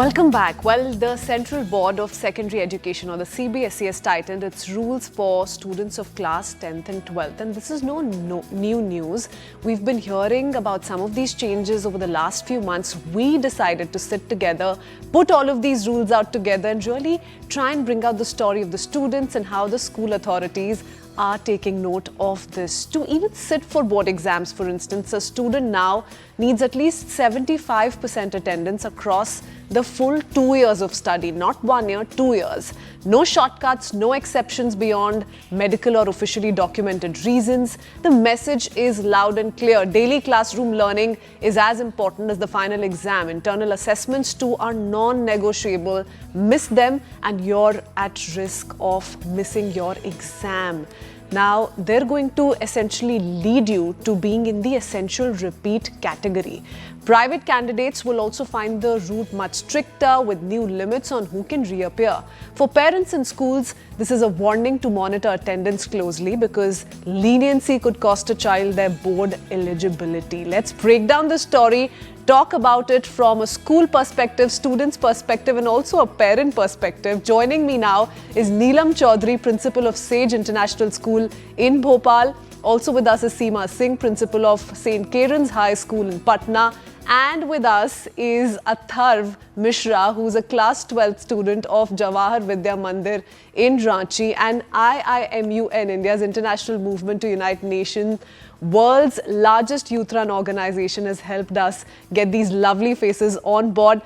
Welcome back. Well, the Central Board of Secondary Education, or the CBSE, has tightened its rules for students of class 10th and 12th. And this is no new news. We've been hearing about some of these changes over the last few months. We decided to sit together, put all of these rules out together and really try and bring out the story of the students and how the school authorities are taking note of this. To even sit for board exams, for instance, a student now needs at least 75% attendance across the full 2 years of study, not 1 year, 2 years. No shortcuts, no exceptions beyond medical or officially documented reasons. The message is loud and clear. Daily classroom learning is as important as the final exam. Internal assessments too are non-negotiable. Miss them and you're at risk of missing your exam. Now, they're going to essentially lead you to being in the essential repeat category. Private candidates will also find the route much stricter with new limits on who can reappear. For parents in schools, this is a warning to monitor attendance closely because leniency could cost a child their board eligibility. Let's break down the story, talk about it from a school perspective, student's perspective and also a parent perspective. Joining me now is Neelam Chaudhary, Principal of Sage International School in Bhopal. Also with us is Seema Singh, Principal of St. Karen's High School in Patna. And with us is Atharv Mishra, who's a class 12th student of Jawahar Vidya Mandir in Ranchi, and IIMUN, India's International Movement to Unite Nations, world's largest youth run organization, has helped us get these lovely faces on board.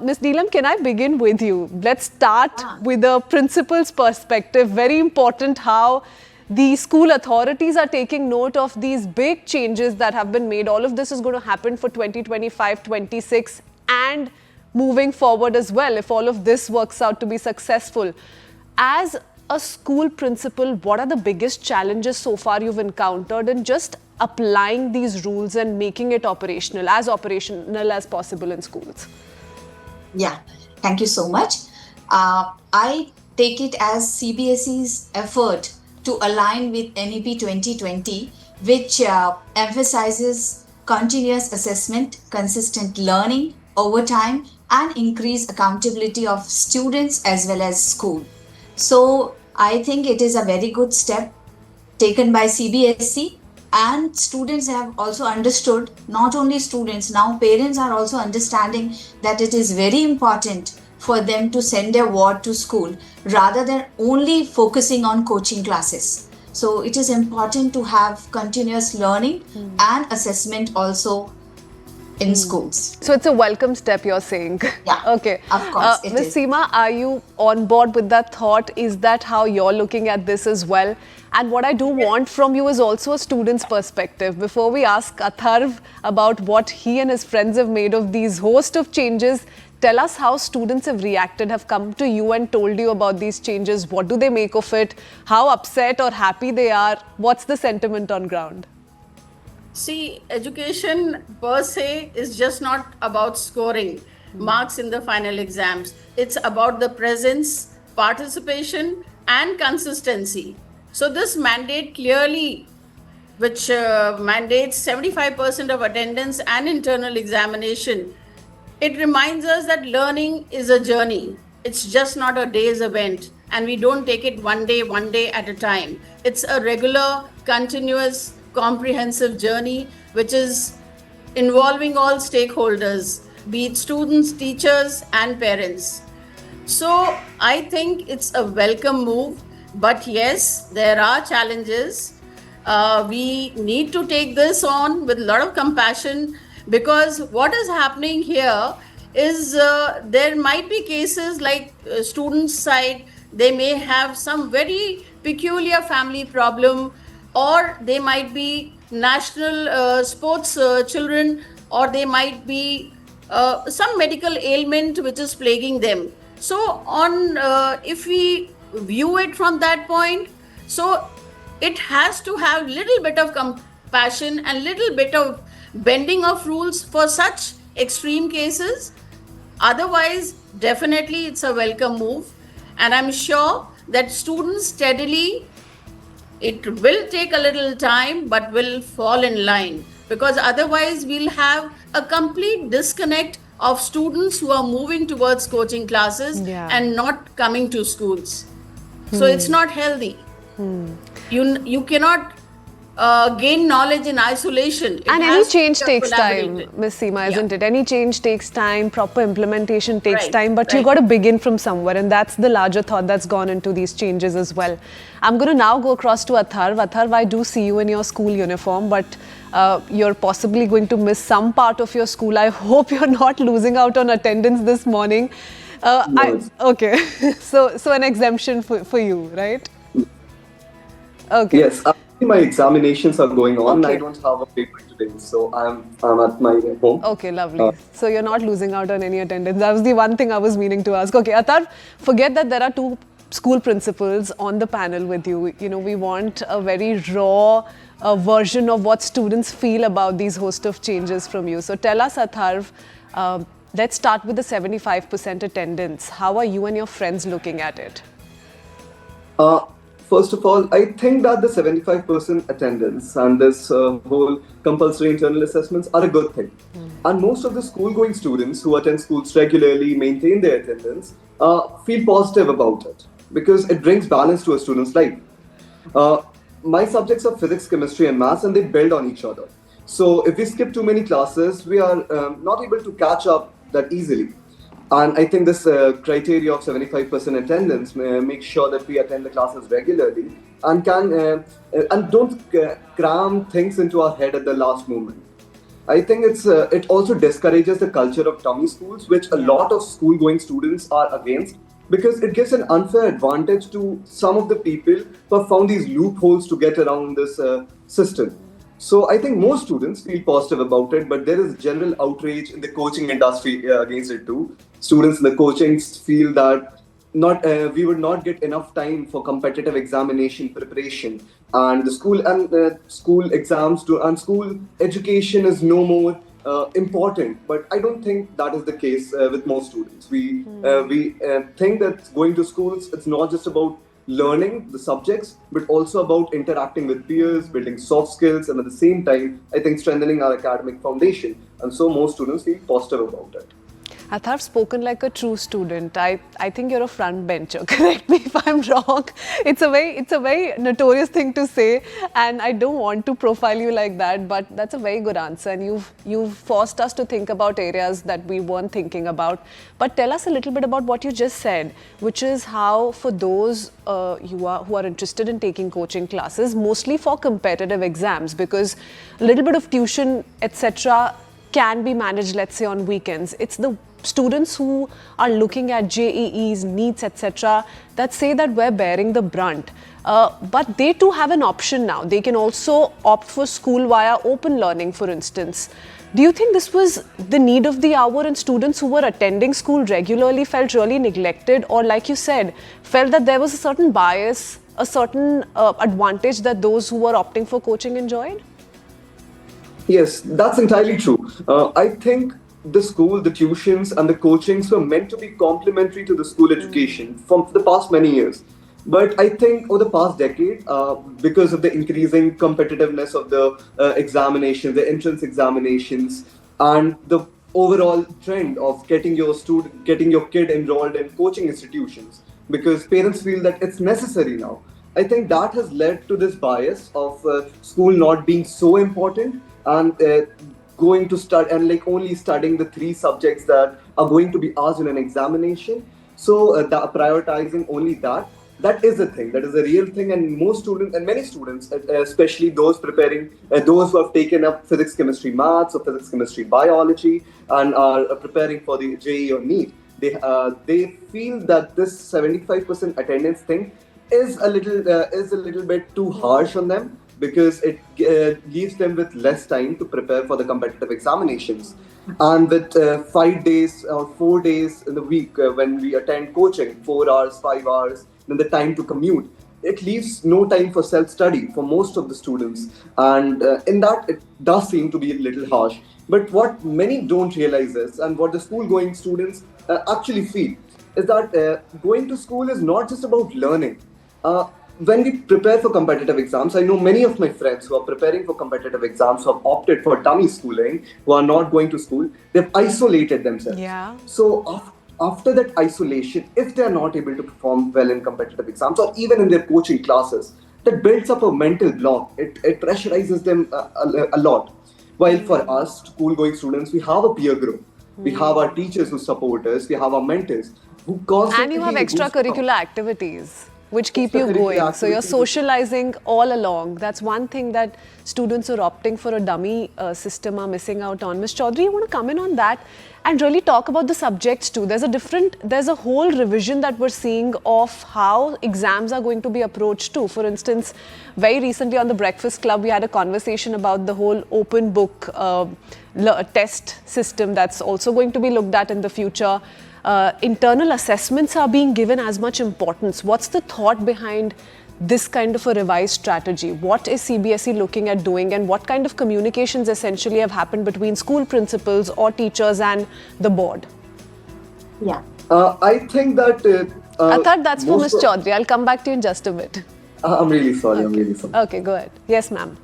Ms. Neelam, can I begin with you? Let's start with the principal's perspective. Very important how the school authorities are taking note of these big changes that have been made. All of this is going to happen for 2025, 26 and moving forward as well, if all of this works out to be successful. As a school principal, what are the biggest challenges so far you've encountered in just applying these rules and making it operational as possible in schools? Yeah, thank you so much. I take it as CBSE's effort to align with NEP 2020, which emphasizes continuous assessment, consistent learning over time, and increased accountability of students as well as school. So I think it is a very good step taken by CBSE, and students have also understood, not only students, now parents are also understanding that it is very important for them to send their ward to school rather than only focusing on coaching classes. So it is important to have continuous learning and assessment also in schools. So it's a welcome step, you're saying? Yeah, okay. Of course it Ms. is. Seema, are you on board with that thought? Is that how you're looking at this as well? And what I do want from you is also a student's perspective. Before we ask Atharv about what he and his friends have made of these host of changes, tell us how students have reacted, have come to you and told you about these changes. What do they make of it? How upset or happy they are? What's the sentiment on ground? See, education per se is just not about scoring marks in the final exams. It's about the presence, participation, and consistency. So this mandate clearly, which mandates 75% of attendance and internal examination, it reminds us that learning is a journey. It's just not a day's event, and we don't take it one day at a time. It's a regular, continuous, comprehensive journey which is involving all stakeholders, be it students, teachers, and parents. So I think it's a welcome move, but yes, there are challenges. We need to take this on with a lot of compassion, because what is happening here is there might be cases like students' side, they may have some very peculiar family problem, or they might be national sports children, or they might be some medical ailment which is plaguing them. So if we view it from that point, so it has to have little bit of compassion and little bit of bending of rules for such extreme cases. Otherwise, definitely it's a welcome move, and I'm sure that students steadily, it will take a little time, but will fall in line, because otherwise we'll have a complete disconnect of students who are moving towards coaching classes Yeah. and not coming to schools. So it's not healthy. You cannot gain knowledge in isolation. It And any has to change be takes time, collaborated. Miss Seema, isn't Yeah. it? Any change takes time, proper implementation takes Right, time, but you right. got to begin from somewhere, and that's the larger thought that's gone into these changes as well. I'm going to now go across to Atharv. Atharv, I do see you in your school uniform, but you're possibly going to miss some part of your school. I hope you're not losing out on attendance this morning. Okay, so an exemption for you, right? Okay. Yes, my examinations are going on. Okay. I don't have a paper today, so I'm at my home. Okay, lovely. So you're not losing out on any attendance. That was the one thing I was meaning to ask. Okay, Atar, forget that there are two school principals on the panel with you. You know, we want a very raw version of what students feel about these host of changes from you. So tell us, Atharv, let's start with the 75% attendance. How are you and your friends looking at it? First of all, I think that the 75% attendance and this whole compulsory internal assessments are a good thing. And most of the school-going students who attend schools regularly, maintain their attendance, feel positive about it because it brings balance to a student's life. My subjects are physics, chemistry, and maths, and they build on each other. So if we skip too many classes, we are not able to catch up that easily. And I think this criteria of 75% attendance makes sure that we attend the classes regularly and don't cram things into our head at the last moment. I think it also discourages the culture of tummy schools, which a lot of school-going students are against, because it gives an unfair advantage to some of the people who have found these loopholes to get around this system. So I think most students feel positive about it, but there is general outrage in the coaching industry against it too. Students in the coaching feel that we would not get enough time for competitive examination preparation, and the school exams and school education is no more important. But I don't think that is the case with most students. We think that going to schools, it's not just about learning the subjects, but also about interacting with peers, building soft skills, and at the same time, I think strengthening our academic foundation. And so most students feel positive about it. Atharv, spoken like a true student. I think you're a front bencher. Correct me if I'm wrong. It's a very notorious thing to say, and I don't want to profile you like that. But that's a very good answer, and you've forced us to think about areas that we weren't thinking about. But tell us a little bit about what you just said, which is how for those who are interested in taking coaching classes, mostly for competitive exams, because a little bit of tuition, etc., can be managed, let's say, on weekends. It's the students who are looking at JEEs, NEETs, etc., that say that we're bearing the brunt. But they too have an option now. They can also opt for school via open learning, for instance. Do you think this was the need of the hour and students who were attending school regularly felt really neglected, or like you said, felt that there was a certain bias, a certain advantage that those who were opting for coaching enjoyed? Yes, that's entirely true. I think the school, the tuitions, and the coachings were meant to be complementary to the school education from the past many years. But I think over the past decade, because of the increasing competitiveness of the examinations, the entrance examinations, and the overall trend of getting your kid enrolled in coaching institutions, because parents feel that it's necessary now. I think that has led to this bias of school not being so important and going to start and like only studying the 3 subjects that are going to be asked in an examination. So prioritizing only that is a thing, that is a real thing, and most students and many students, especially those preparing, those who have taken up physics, chemistry, maths, or physics, chemistry, biology, and are preparing for the JEE or NEET, they feel that this 75% attendance thing is a little bit too harsh on them, because it leaves them with less time to prepare for the competitive examinations. And with 5 days or 4 days in the week when we attend coaching, 4 hours, 5 hours, then the time to commute, it leaves no time for self-study for most of the students. And in that, it does seem to be a little harsh. But what many don't realize is, and what the school-going students actually feel, is that going to school is not just about learning. when we prepare for competitive exams, I know many of my friends who are preparing for competitive exams who have opted for dummy schooling, who are not going to school, they've isolated themselves. Yeah. So after that isolation, if they are not able to perform well in competitive exams or even in their coaching classes, that builds up a mental block. It pressurizes them a lot. While for us, school-going students, we have a peer group. We have our teachers who support us. We have our mentors who constantly And you have boost us. extracurricular activities which keep you going. So you're socializing all along. That's one thing that students who are opting for a dummy system are missing out on. Ms. Chaudhary, you want to come in on that and really talk about the subjects too. There's a whole revision that we're seeing of how exams are going to be approached too. For instance, very recently on the Breakfast Club, we had a conversation about the whole open book test system that's also going to be looked at in the future. Internal assessments are being given as much importance. What's the thought behind this kind of a revised strategy? What is CBSE looking at doing, and what kind of communications essentially have happened between school principals or teachers and the board? Yeah. I think that... Athar, that's for Ms. Chaudhary. I'll come back to you in just a bit. I'm really sorry. I'm really sorry. Okay, go ahead. Yes, ma'am.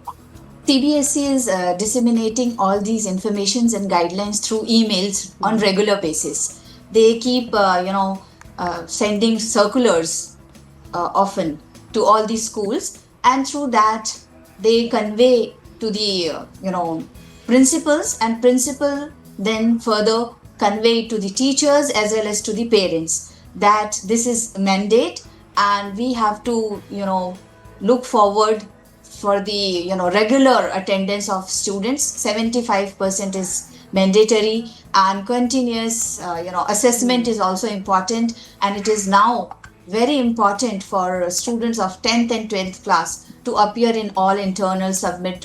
CBSE is disseminating all these informations and guidelines through emails on regular basis. They keep, sending circulars often to all these schools, and through that they convey to the, principals, and principal then further convey to the teachers as well as to the parents that this is a mandate, and we have to, look forward for the, regular attendance of students. 75% is mandatory, and continuous assessment is also important, and it is now very important for students of 10th and 12th class to appear in all internal submit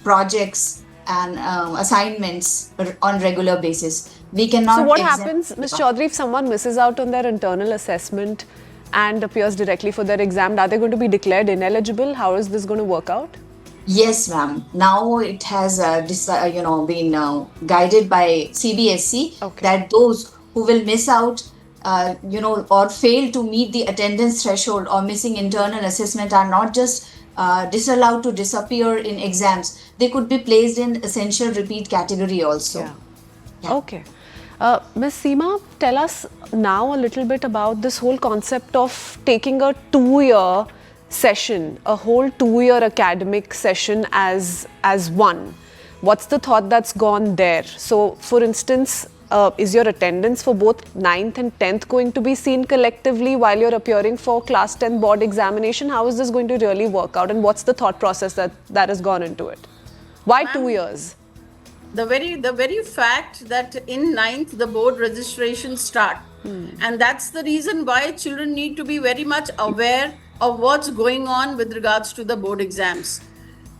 projects and assignments on regular basis. We cannot. So what happens, Ms. Chaudhary, if someone misses out on their internal assessment and appears directly for their exam? Are they going to be declared ineligible? How is this going to work out? Yes, ma'am. Now it has been guided by CBSE that those who will miss out, or fail to meet the attendance threshold or missing internal assessment are not just disallowed to disappear in exams. They could be placed in essential repeat category also. Yeah. Okay. Ms. Seema, tell us now a little bit about this whole concept of taking a 2-year session, a whole 2-year academic session as one. What's the thought that's gone there? So, for instance, is your attendance for both 9th and 10th going to be seen collectively while you're appearing for class 10 board examination? How is this going to really work out, and what's the thought process that has gone into it? Why 2 years? The very fact that in 9th the board registrations start, and that's the reason why children need to be very much aware of what's going on with regards to the board exams.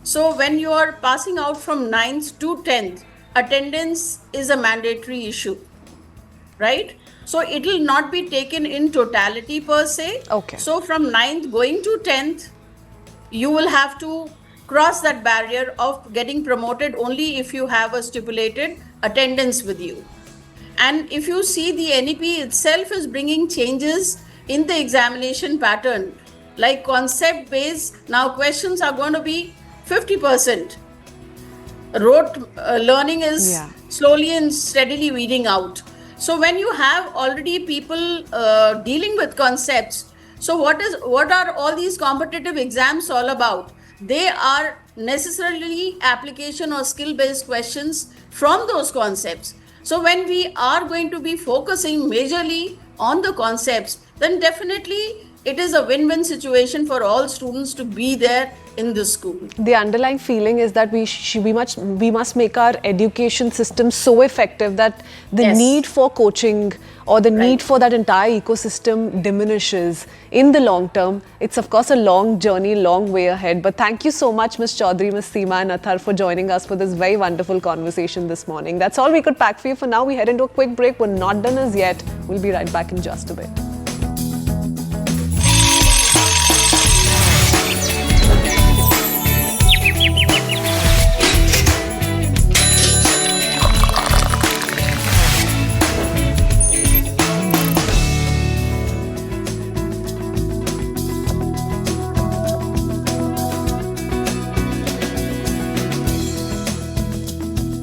So when you are passing out from 9th to 10th, attendance is a mandatory issue, right? So it will not be taken in totality per se. Okay. So from 9th going to 10th, you will have to cross that barrier of getting promoted only if you have a stipulated attendance with you. And if you see, the NEP itself is bringing changes in the examination pattern, like concept based. Now questions are going to be 50%. Rote learning is slowly and steadily weeding out. So when you have already people dealing with concepts, so what are all these competitive exams all about? They are necessarily application or skill-based questions from those concepts. So when we are going to be focusing majorly on the concepts, then definitely it is a win-win situation for all students to be there in the school. The underlying feeling is that we must make our education system so effective that the need for coaching or the need for that entire ecosystem diminishes in the long term. It's of course a long journey, long way ahead. But thank you so much, Ms. Chaudhary, Ms. Seema and Athar, for joining us for this very wonderful conversation this morning. That's all we could pack for you for now. We head into a quick break. We're not done as yet. We'll be right back in just a bit.